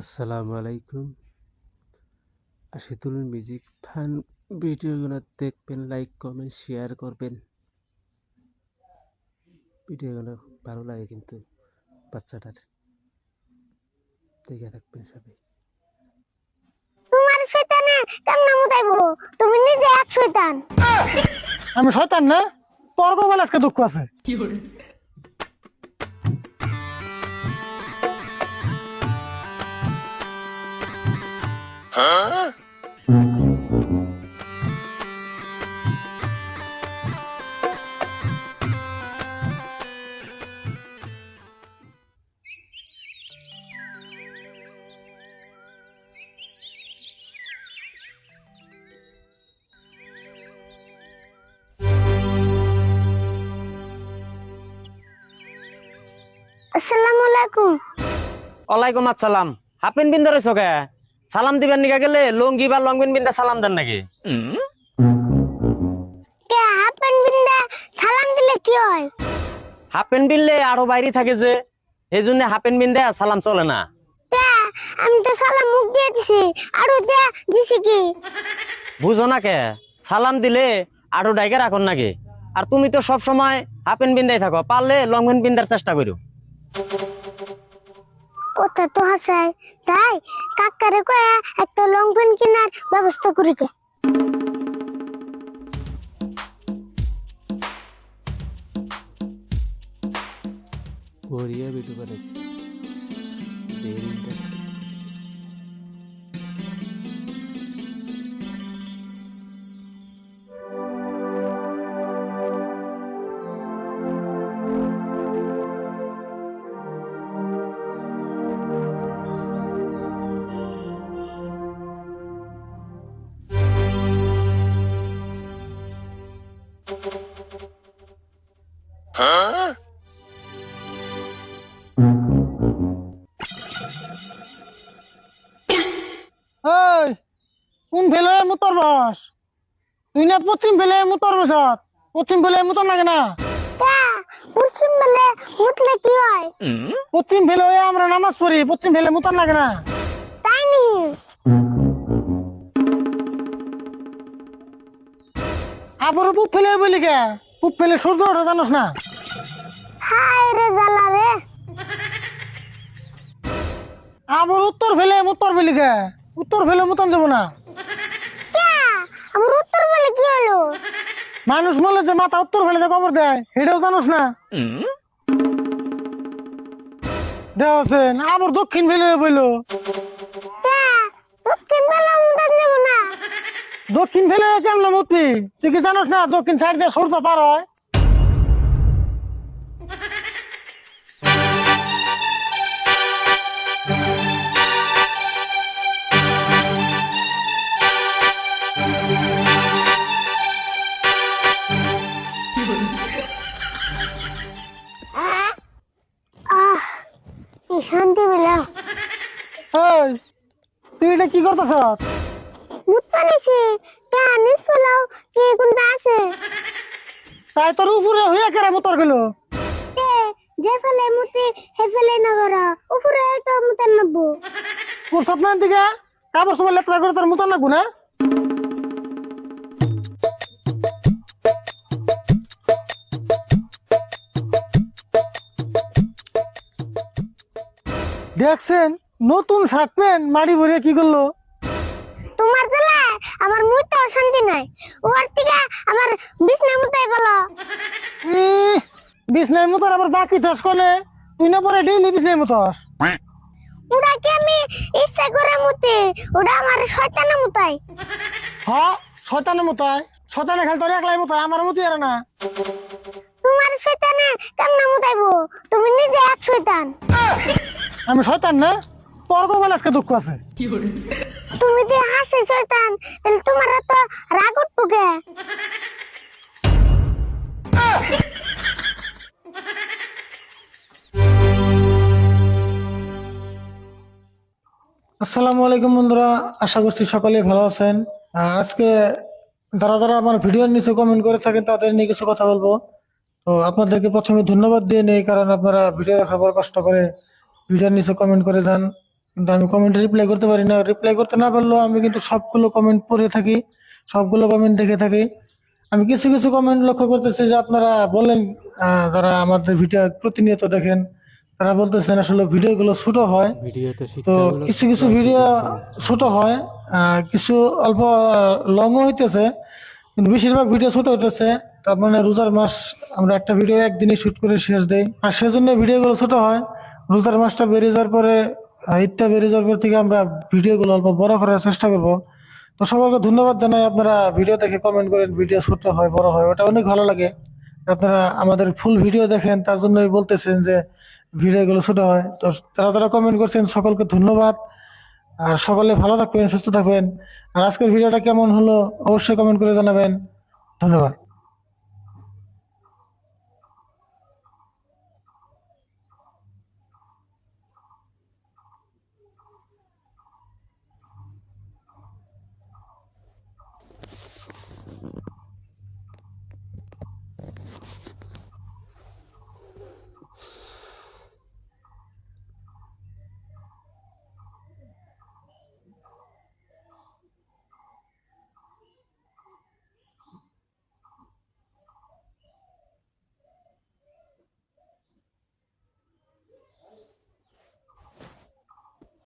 আসসালামু আলাইকুম। আশিতুল music fun ভিডিওগুলো দেখবেন, লাইক কমেন্ট শেয়ার করবেন। ভিডিওগুলো ভালো লাগে কিন্তু বাচ্চাটার, দেখে থাকবেন সবাই। তোমার শয়তানে কেমনে মুতাইবো? তুমি নিজে এক শয়তান। আমি শয়তান না, তোর বলে আজকে দুঃখ আছে। আসসালামু আলাইকুম। ওয়ালাইকুম আসসালাম। হাফিন বিন ধরেছ কে? সালাম দিবেন নিকা গেলে লঙ্গি বা লংবিন বিন্দা সালাম দেন নাকি? কে হাফেন বিন্দা সালাম দিলে কি হয়? হাফেন বিনলে আরো বাইরে থাকে যে, এই জন্য হাফেন বিন্দা সালাম চলে না। কে আমি তো সালাম মুখ দিয়ে দিছি, আরো দে দিছি কি? বুঝো না কে? সালাম দিলে আরো ডাইকে রাখুন নাকি? আর তুমি তো সব সময় হাফেন বিন্দাই থাকো, পারলে লংবিন বিন্দার চেষ্টা করো। কথা তো হাসাই যাই, কাকারে কয়ে একটা লং পেন কেনার ব্যবস্থা করি কে। বড়িয়া ভিডিও বানাইছি, very interesting। এই কোন ফেলে মুতর বস? তুই না পশ্চিম ফেলে মুতর বসত, পশ্চিম ফেলে মুতর লাগে না। কে পশ্চিম বেলে মুতলে কি হয়? পশ্চিম ফেলে আমরা নামাজ পড়ি, পশ্চিম ফেলে মুতর লাগে না। তাই নি? আবার পুপ ফেলে বলি কে? পুপ ফেলে সূর্য ওঠে জানোস না? হায় রে জ্বালা রে। আবার উত্তর ফেলে মুতর বলি কে? উত্তর ফেলে মুতন যাবো না। কে আমার উত্তর বেলে কি হলো? মানুষ বলে যে মাথা উত্তর ফেলে যে কবর দেয়, সেটাও জানোস না? দেওয়াছেন আবার দক্ষিণ ফেলে বইলো। কে দক্ষিণ বেলা মুতার নেব না? দক্ষিণ ফেলে কেমন মতি? তুই কি জানোস না দক্ষিণ সাইড দিয়ে সূর্য পার হয়? আহ কি শান্তি পেলাম। এই তুই এটা কি করতেছ? মুত্তা নিছি, কে নিচতলাও কি কোনটা আছে? তাই তোর উপরে হইয়া কেরা মোটর গেল? কে যে ফেলে মুতি হে ফেলে না করা, উপরে তো মুতার নব্বো। তোর স্বপ্নের দিকে কাপড় সময় লেত্রা করে তোর মোটর লাগবো না? দেখছেন নতুন শার্ট প্যান্ট মাড়ি ভরে কি করলো? তোমার জেলা আমার মুইতে শান্তি নাই, ওর থেকে আমার বিছনা মুতাই বলো। বিছনার মোটর আবার বাকি থাস কলে? তুই না পরে ডেইলি বিছনার মোটর? ওটা কি আমি ইচ্ছা করে মুতি, ওটা আমার শয়তানে মুতাই। হ্যাঁ শয়তানের মতোয়, শয়তানে খেলে তোর একলাই মতো, আমার মতো আর না। তোমার শয়তানে কেমনে মুতাইবো? তুমি নিজে এক শয়তান। আমি শয়তান না, তোর বলে আজকে দুঃখ আছে। তুমি যে হাসি শয়তান, তাহলে তোমার তো রাগ উঠবো কে? আসসালামু আলাইকুম বন্ধুরা, আশা করছি সকলে ভালো আছেন। আজকে যারা যারা আমার ভিডিওর নিচে কমেন্ট করে থাকেন তাদের নিয়ে কিছু কথা বলবো। তো আপনাদেরকে প্রথমে ধন্যবাদ দিয়ে নেই, কারণ আপনারা ভিডিও দেখার পর কষ্ট করে ভিডিওর নিচে কমেন্ট করে যান। কিন্তু আমি কমেন্টে রিপ্লাই করতে পারি না। রিপ্লাই করতে না পারলেও আমি কিন্তু সবগুলো কমেন্ট পড়ে থাকি, সবগুলো কমেন্ট দেখে থাকি। আমি কিছু কিছু কমেন্ট লক্ষ্য করতেছি যে আপনারা বলেন, যারা আমাদের ভিডিও প্রতিনিয়ত দেখেন, তারা বলতেছেন আসলে ভিডিওগুলো ছোট হয়। ভিডিওতে তো শিক্ষামূলক কিছু কিছু ক্লাসও ভিডিও দিচ্ছেন। ছোট হয়, কিছু অল্প লংও হইতেছে, কিন্তু বেশিরভাগ ভিডিও ছোট হইতেছে। তার মানে রোজার মাস আমরা একটা ভিডিও একদিনে শুট করে শেষ দেই, আর সেজন্য ভিডিওগুলো ছোট হয়। রোজার মাসটা বেরিয়ে যাওয়ার পরে, ঈদটা বেরিয়ে যাওয়ার পর থেকে আমরা ভিডিওগুলো অল্প বড় করার চেষ্টা করব। তো সকলকে ধন্যবাদ জানাই, আপনারা ভিডিও দেখে কমেন্ট করেন ভিডিও ছোট হয় বড় হয়, ওটা অনেক ভালো লাগে। আপনারা আমাদের ফুল ভিডিও দেখেন, তার জন্যই বলতেছেন যে ভিডিওগুলো ছোট হয়। তো যারা যারা কমেন্ট করছেন সকলকে ধন্যবাদ। আর সকলে ভালো থাকবেন, সুস্থ থাকবেন। আর আজকের ভিডিওটা কেমন হলো অবশ্যই কমেন্ট করে জানাবেন। ধন্যবাদ।